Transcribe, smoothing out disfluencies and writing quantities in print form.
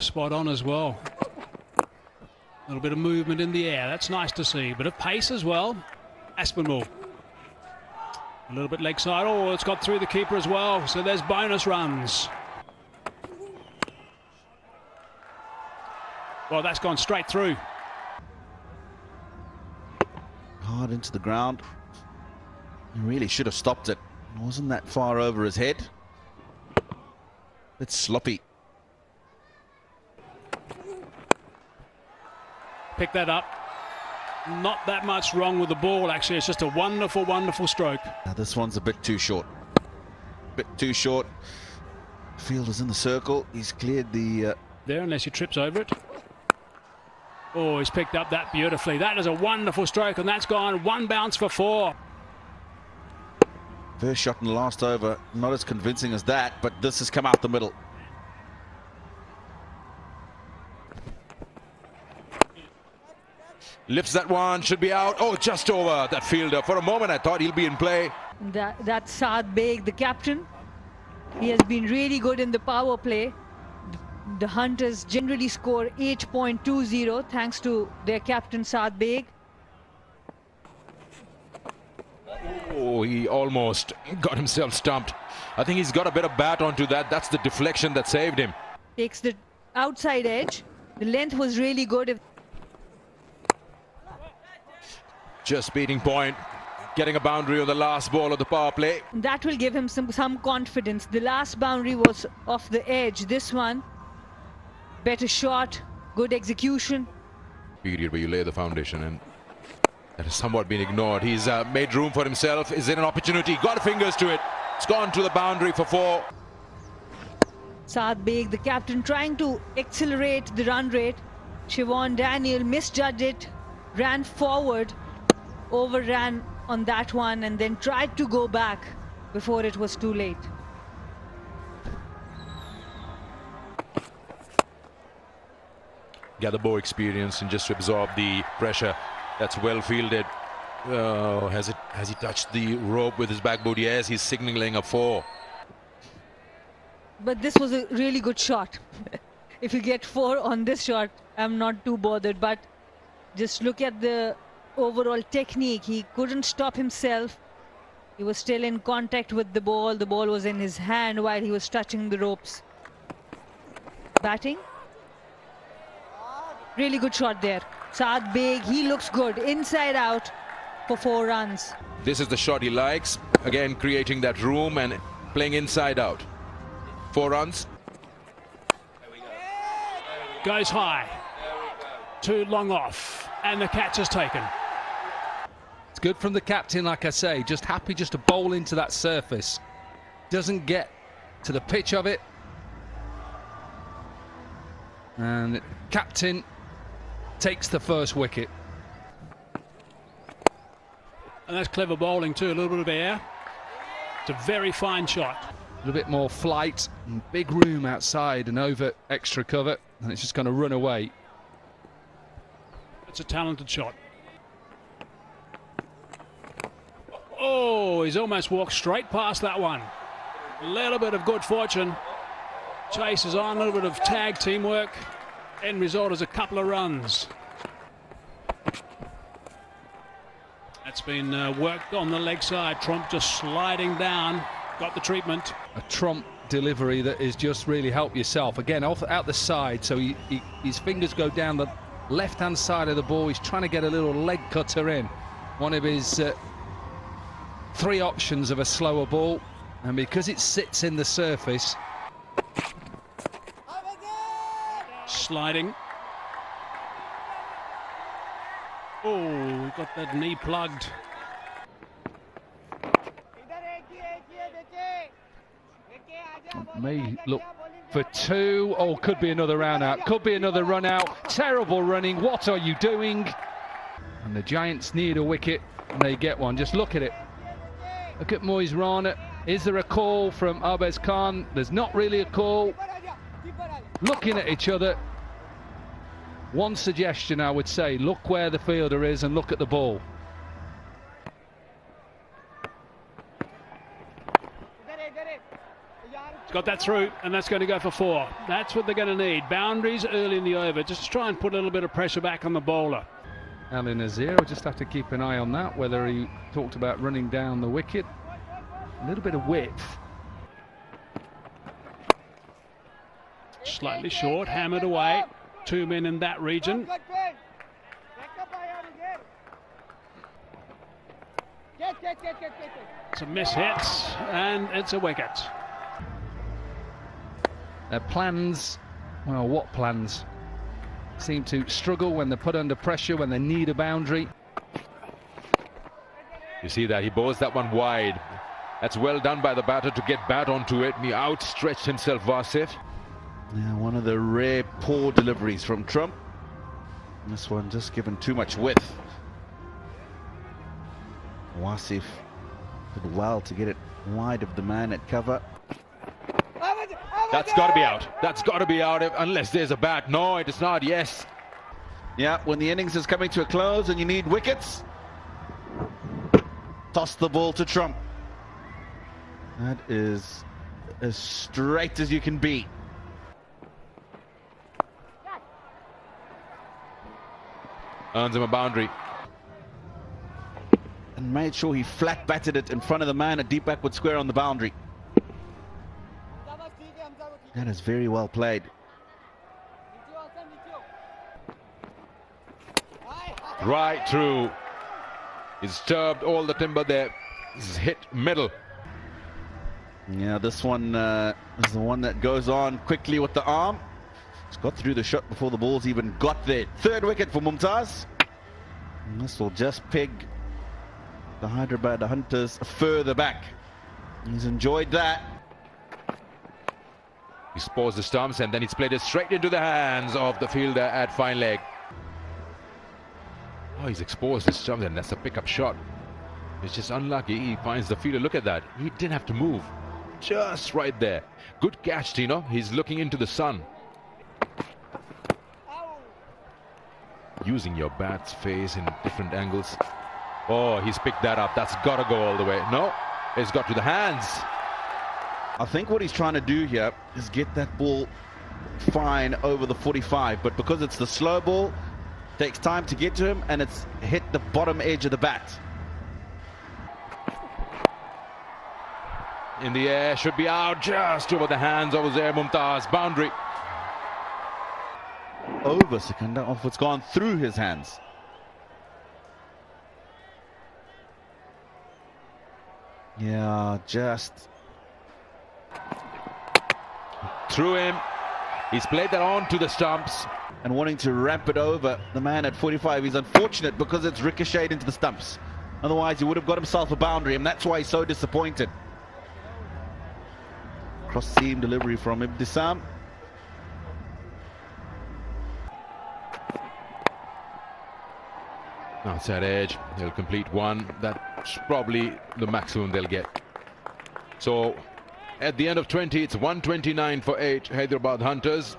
Spot on as well. A little bit of movement in the air. That's nice to see. Bit of pace as well. Aspinwall. A little bit leg side. Oh, it's got through the keeper as well. So there's bonus runs. Well, that's gone straight through. Hard into the ground. He really should have stopped it. It wasn't that far over his head. Bit sloppy. Pick that up. Not that much wrong with the ball, actually. It's just a wonderful, wonderful stroke. Now this one's a bit too short. Bit too short. Fielder's in the circle. He's cleared the... There, unless he trips over it. Oh, he's picked up that beautifully. That is a wonderful stroke, and that's gone one bounce for 4. First shot in the last over. Not as convincing as that, but this has come out the middle. Lifts that one, should be out. Oh, just over that fielder. For a moment, I thought he'll be in play. That's Saad Beg, the captain. He has been really good in the power play. The Hunters generally score 8.20 thanks to their captain Saad Beg. Oh, he almost got himself stumped. I think he's got a bit of bat onto that. That's the deflection that saved him. Takes the outside edge. The length was really good. Just beating point. Getting a boundary on the last ball of the power play. That will give him some confidence. The last boundary was off the edge. This one, better shot, good execution. Period where you lay the foundation, and that has somewhat been ignored. He's made room for himself. Is it an opportunity? Got fingers to it. It's gone to the boundary for 4. Saad Beg, the captain, trying to accelerate the run rate. Siobhan Daniel misjudged it, ran forward, overran on that one, and then tried to go back before it was too late. Gather more experience and just to absorb the pressure. That's well fielded. Oh, has he touched the rope with his back boot? Yes, he's signaling a 4. But this was a really good shot. If you get 4 on this shot, I'm not too bothered. But just look at the overall technique. He couldn't stop himself. He was still in contact with the ball. The ball was in his hand while he was touching the ropes. Batting. Really good shot there. Saad Beg, he looks good. Inside out for 4 runs. This is the shot he likes. Again, creating that room and playing inside out. 4 runs. Goes high. Too long off. And the catch is taken. It's good from the captain, like I say. Just happy just to bowl into that surface. Doesn't get to the pitch of it. And the captain takes the first wicket. And that's clever bowling too, a little bit of air. It's a very fine shot. A little bit more flight and big room outside and over extra cover, and it's just going to run away. It's a talented shot. Oh, he's almost walked straight past that one. A little bit of good fortune. Chase is on, a little bit of tag teamwork. End result is a couple of runs. That's been worked on the leg side. Trump just sliding down, got the treatment. A Trump delivery that is just really help yourself. Again, out the side, so his fingers go down the left-hand side of the ball. He's trying to get a little leg cutter in. One of his 3 options of a slower ball, and because it sits in the surface. Sliding. Oh, got that knee plugged. May look for 2. Oh, could be another run out. Could be another run out. Terrible running. What are you doing? And the Giants need a wicket, and they get one. Just look at it. Look at Moiz Rana. Is there a call from Arbez Khan? There's not really a call. Looking at each other. One suggestion I would say, look where the fielder is and look at the ball. He's got that through, and that's going to go for 4. That's what they're going to need. Boundaries early in the over, just to try and put a little bit of pressure back on the bowler. Ali Nazir will just have to keep an eye on that, whether he talked about running down the wicket. A little bit of width. Slightly short, hammered away. 2 men in that region. It's a miss hit, and it's a wicket. Their plans, well, what plans? Seem to struggle when they're put under pressure, when they need a boundary. You see that he bowls that one wide. That's well done by the batter to get bat onto it. He outstretched himself, Vasif. Yeah, one of the rare poor deliveries from Trump. This one just given too much width. Wasif did well to get it wide of the man at cover. That's got to be out. That's got to be out unless there's a bat. No, it is not. Yes. Yeah, when the innings is coming to a close and you need wickets, toss the ball to Trump. That is as straight as you can be. Earns him a boundary. And made sure he flat batted it in front of the man at deep backward square on the boundary. That is very well played. Right through. He's disturbed all the timber there. This is hit middle. Yeah, this one is the one that goes on quickly with the arm. It's got through the shot before the ball's even got there. 3rd wicket for Mumtaz. And this will just peg the Hyderabad Hunters further back. He's enjoyed that. He spores the stumps and then he's played it straight into the hands of the fielder at fine leg. Oh, he's exposed his stumps and that's a pickup shot. It's just unlucky. He finds the fielder. Look at that. He didn't have to move. Just right there. Good catch, Tino. He's looking into the sun. Using your bat's face in different angles. Oh, he's picked that up. That's got to go all the way. No, it's got to the hands. I think what he's trying to do here is get that ball fine over the 45, but because it's the slow ball, it takes time to get to him and it's hit the bottom edge of the bat. In the air, should be out just over the hands of Uzair Mumtaz. Boundary. Over Sikandar, off it's gone through his hands. Yeah, just Through him. He's played that on to the stumps. and wanting to ramp it over the man at 45. He's unfortunate because it's ricocheted into the stumps. Otherwise, he would have got himself a boundary, and that's why he's so disappointed. Cross-seam delivery from Ibtisam. Outside edge, they'll complete one. That's probably the maximum they'll get. So at the end of 20, it's 129 for 8 Hyderabad Hunters.